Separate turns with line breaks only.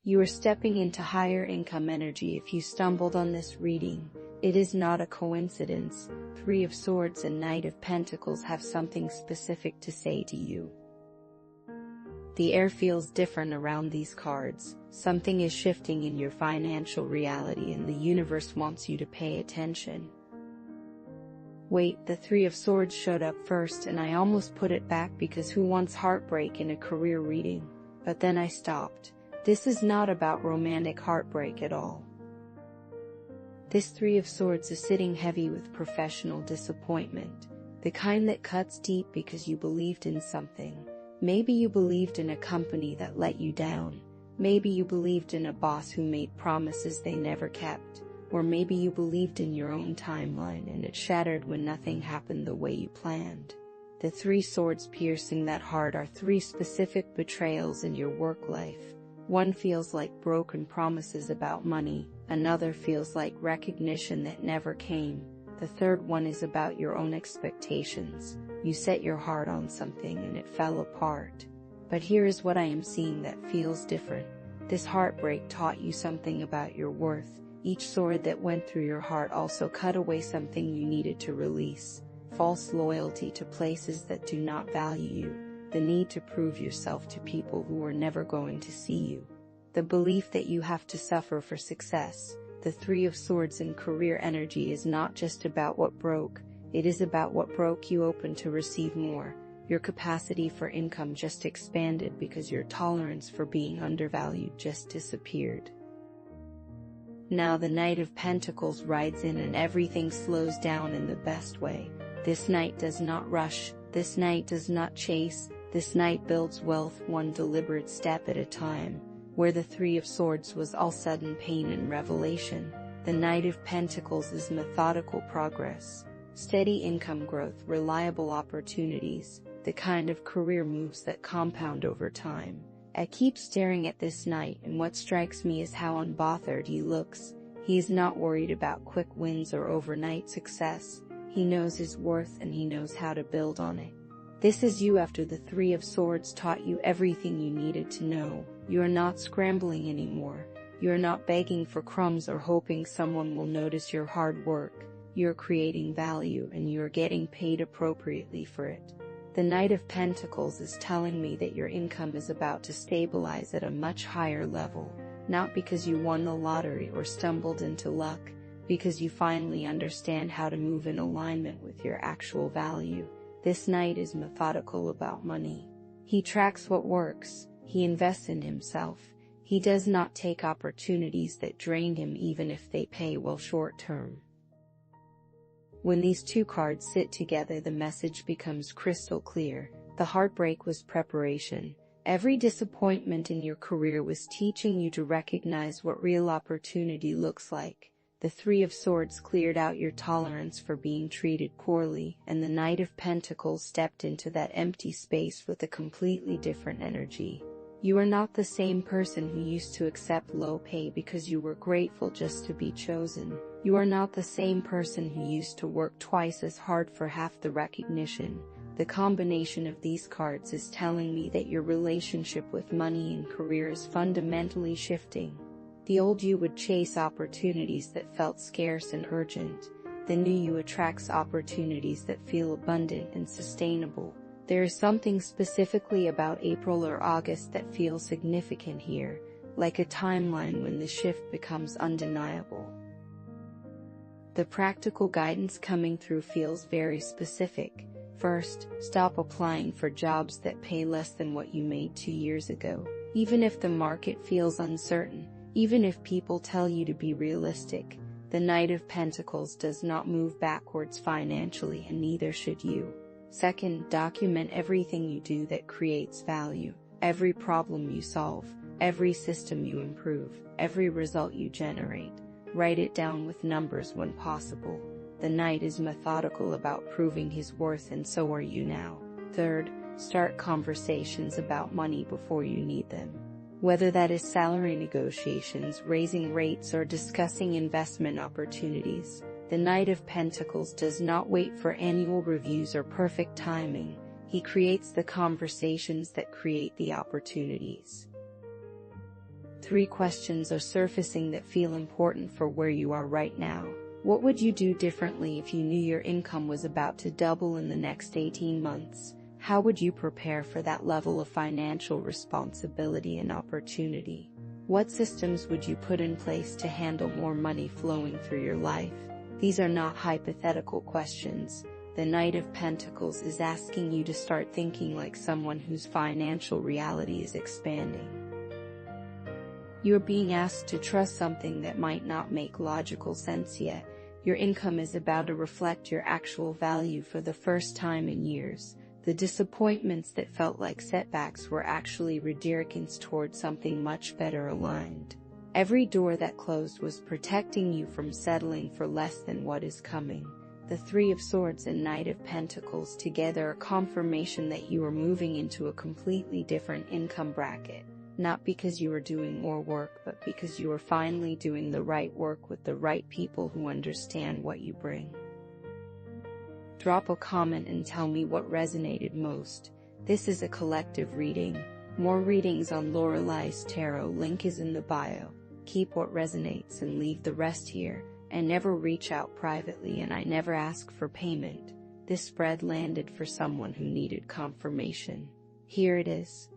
You are stepping into higher income energy if you stumbled on this reading. It is not a coincidence. Three of Swords and Knight of Pentacles have something specific to say to you. The air feels different around these cards. Something is shifting in your financial reality and the universe wants you to pay attention. Wait, the Three of Swords showed up first and I almost put it back because who wants heartbreak in a career reading? But then I stopped. This is not about romantic heartbreak at all. This Three of Swords is sitting heavy with professional disappointment, the kind that cuts deep because you believed in something. Maybe you believed in a company that let you down. Maybe you believed in a boss who made promises they never kept. Or maybe you believed in your own timeline and it shattered when nothing happened the way you planned. The three swords piercing that heart are three specific betrayals in your work life. One feels like broken promises about money, another feels like recognition that never came. The third one is about your own expectations. You set your heart on something and it fell apart. But here is what I am seeing that feels different. This heartbreak taught you something about your worth. Each sword that went through your heart also cut away something you needed to release. False loyalty to places that do not value you. The need to prove yourself to people who are never going to see you. The belief that you have to suffer for success. The Three of Swords in career energy is not just about what broke, it is about what broke you open to receive more. Your capacity for income just expanded because your tolerance for being undervalued just disappeared. Now the Knight of Pentacles rides in and everything slows down in the best way. This knight does not rush, this knight does not chase, this knight builds wealth one deliberate step at a time. Where the Three of Swords was all sudden pain and revelation, the Knight of Pentacles is methodical progress. Steady income growth, reliable opportunities, the kind of career moves that compound over time. I keep staring at this knight and what strikes me is how unbothered he looks. He is not worried about quick wins or overnight success. He knows his worth and he knows how to build on it. This is you after the Three of Swords taught you everything you needed to know. You are not scrambling anymore. You are not begging for crumbs or hoping someone will notice your hard work. You are creating value and you are getting paid appropriately for it. The Knight of Pentacles is telling me that your income is about to stabilize at a much higher level, not because you won the lottery or stumbled into luck, because you finally understand how to move in alignment with your actual value. This knight is methodical about money. He tracks what works, he invests in himself, he does not take opportunities that drain him even if they pay well short term. When these two cards sit together, the message becomes crystal clear. The heartbreak was preparation. Every disappointment in your career was teaching you to recognize what real opportunity looks like. The Three of Swords cleared out your tolerance for being treated poorly, and the Knight of Pentacles stepped into that empty space with a completely different energy. You are not the same person who used to accept low pay because you were grateful just to be chosen. You are not the same person who used to work twice as hard for half the recognition. The combination of these cards is telling me that your relationship with money and career is fundamentally shifting. The old you would chase opportunities that felt scarce and urgent. The new you attracts opportunities that feel abundant and sustainable. There is something specifically about April or August that feels significant here, like a timeline when the shift becomes undeniable. The practical guidance coming through feels very specific. First, stop applying for jobs that pay less than what you made 2 years ago. Even if the market feels uncertain, even if people tell you to be realistic, the Knight of Pentacles does not move backwards financially and neither should you. Second, document everything you do that creates value. Every problem you solve, every system you improve, every result you generate. Write it down with numbers when possible. The Knight is methodical about proving his worth and so are you now. Third, start conversations about money before you need them. Whether that is salary negotiations, raising rates, or discussing investment opportunities, the Knight of Pentacles does not wait for annual reviews or perfect timing. He creates the conversations that create the opportunities. 3 questions are surfacing that feel important for where you are right now. What would you do differently if you knew your income was about to double in the next 18 months? How would you prepare for that level of financial responsibility and opportunity? What systems would you put in place to handle more money flowing through your life? These are not hypothetical questions. The Knight of Pentacles is asking you to start thinking like someone whose financial reality is expanding. You are being asked to trust something that might not make logical sense yet. Your income is about to reflect your actual value for the first time in years. The disappointments that felt like setbacks were actually redirections towards something much better aligned. Every door that closed was protecting you from settling for less than what is coming. The 3 of Swords and Knight of Pentacles together are confirmation that you are moving into a completely different income bracket. Not because you are doing more work, but because you are finally doing the right work with the right people who understand what you bring. Drop a comment and tell me what resonated most. This is a collective reading. More readings on Lorelai's Tarot, link is in the bio. Keep what resonates and leave the rest here. And never reach out privately, and I never ask for payment. This spread landed for someone who needed confirmation. Here it is.